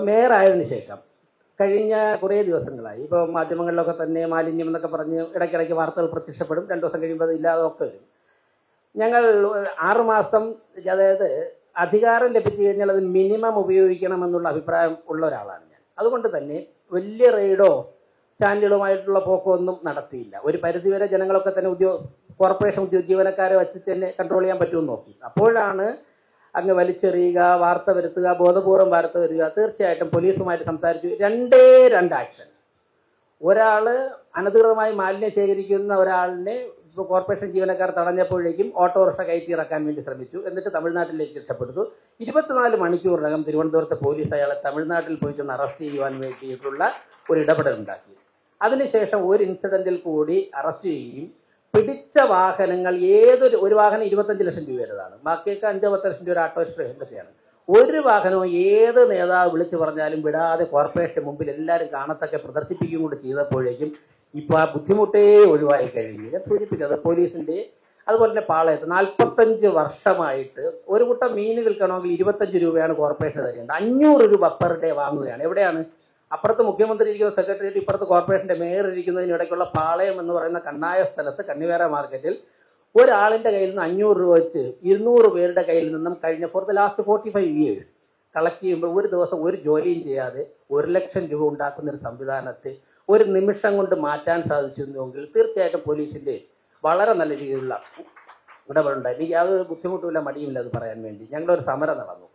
മേയറായതിനു ശേഷം കഴിഞ്ഞ കുറേ ദിവസങ്ങളായി ഇപ്പോൾ മാധ്യമങ്ങളിലൊക്കെ തന്നെ മാലിന്യം എന്നൊക്കെ പറഞ്ഞ് ഇടയ്ക്കിടയ്ക്ക് വാർത്തകൾ പ്രത്യക്ഷപ്പെടും, 2 ദിവസം കഴിയുമ്പോൾ അത് ഇല്ലാതെ ഒക്കെ വരും. ഞങ്ങൾ 6 മാസം, അതായത് അധികാരം ലഭിച്ചു കഴിഞ്ഞാൽ അത് മിനിമം ഉപയോഗിക്കണമെന്നുള്ള അഭിപ്രായം ഉള്ള ഒരാളാണ് ഞാൻ. അതുകൊണ്ട് തന്നെ വലിയ റെയ്ഡോ ചാനലുകളുമായിട്ടുള്ള പോക്കോ ഒന്നും നടത്തിയില്ല. ഒരു പരിധിവരെ ജനങ്ങളൊക്കെ തന്നെ കോർപ്പറേഷൻ ജീവനക്കാരെ വെച്ച് തന്നെ കൺട്രോൾ ചെയ്യാൻ പറ്റുമെന്ന് നോക്കി. അപ്പോഴാണ് അങ്ങ് വലിച്ചെറിയുക, വാർത്ത വരുത്തുക, ബോധപൂർവം വാർത്ത വരിക. തീർച്ചയായിട്ടും പോലീസുമായിട്ട് സംസാരിച്ചു. രണ്ട് ആക്ഷൻ. ഒരാൾ അനധികൃതമായി മാലിന്യം ശേഖരിക്കുന്ന ഒരാളിനെ ഇപ്പോൾ കോർപ്പറേഷൻ ജീവനക്കാർ തടഞ്ഞപ്പോഴേക്കും ഓട്ടോറിക്ഷ കയറ്റി ഇറക്കാൻ വേണ്ടി ശ്രമിച്ചു. എന്നിട്ട് തമിഴ്നാട്ടിലേക്ക് രക്ഷപ്പെടുത്തു. 24 മണിക്കൂറിനകം തിരുവനന്തപുരത്തെ പോലീസ് അയാളെ തമിഴ്നാട്ടിൽ പോയി ചെന്ന് അറസ്റ്റ് ചെയ്യുവാൻ വേണ്ടിയിട്ടുള്ള ഒരു ഇടപെടൽ ഉണ്ടാക്കി. അതിനുശേഷം ഒരു ഇൻസിഡന്റിൽ കൂടി അറസ്റ്റ് ചെയ്യുകയും പിടിച്ച വാഹനങ്ങൾ ഒരു വാഹനം 25 ലക്ഷം രൂപയുടേതാണ്, ബാക്കിയൊക്കെ 5-10 ലക്ഷം രൂപ ആട്ടോ സ്റ്റേഷൻ്റെയാണ്. ഒരു വാഹനവും ഏത് നേതാവ് വിളിച്ചു പറഞ്ഞാലും വിടാതെ കോർപ്പറേഷൻ മുമ്പിൽ എല്ലാവരും കാണത്തൊക്കെ പ്രദർശിപ്പിക്കുകയും കൂടി ചെയ്തപ്പോഴേക്കും ഇപ്പോൾ ആ ബുദ്ധിമുട്ടേ ഒഴിവായി കഴിഞ്ഞു. ഞാൻ സൂചിപ്പിച്ചത് പോലീസിൻ്റെ അതുപോലെ തന്നെ പാളയത്ത് 45 വർഷമായിട്ട് ഒരു കൂട്ടം മീൻ വിൽക്കണമെങ്കിൽ 25 രൂപയാണ് കോർപ്പറേഷൻ തരേണ്ടത്. 500 രൂപ പെർ ഡേ വാങ്ങുകയാണ്. എവിടെയാണ്? അപ്പുറത്ത് മുഖ്യമന്ത്രി ഇരിക്കുന്ന സെക്രട്ടേറിയറ്റ്, ഇപ്പുറത്ത് കോർപ്പറേഷൻ്റെ മേയർ ഇരിക്കുന്നതിനിടയ്ക്കുള്ള പാളയം എന്ന് പറയുന്ന കണ്ണായ സ്ഥലത്ത് കണ്ണിവേറ മാർക്കറ്റിൽ ഒരാളിൻ്റെ കയ്യിൽ നിന്ന് 500 രൂപ വെച്ച് 200 പേരുടെ കയ്യിൽ നിന്നും കഴിഞ്ഞ for the last 45 years collect ചെയ്യുമ്പോൾ ഒരു ദിവസം ഒരു ജോലിയും ചെയ്യാതെ 1 ലക്ഷം രൂപ ഉണ്ടാക്കുന്ന ഒരു സംവിധാനത്തെ ഒരു നിമിഷം കൊണ്ട് മാറ്റാൻ സാധിച്ചിരുന്നുവെങ്കിൽ തീർച്ചയായിട്ടും പോലീസിൻ്റെ വളരെ നല്ല രീതിയിലുള്ള ഇടപെടുണ്ടായി. എനിക്ക് യാതൊരു ബുദ്ധിമുട്ടുമില്ല, മടിയുമില്ല അത് പറയാൻ വേണ്ടി. ഞങ്ങളൊരു സമരം നടന്നു.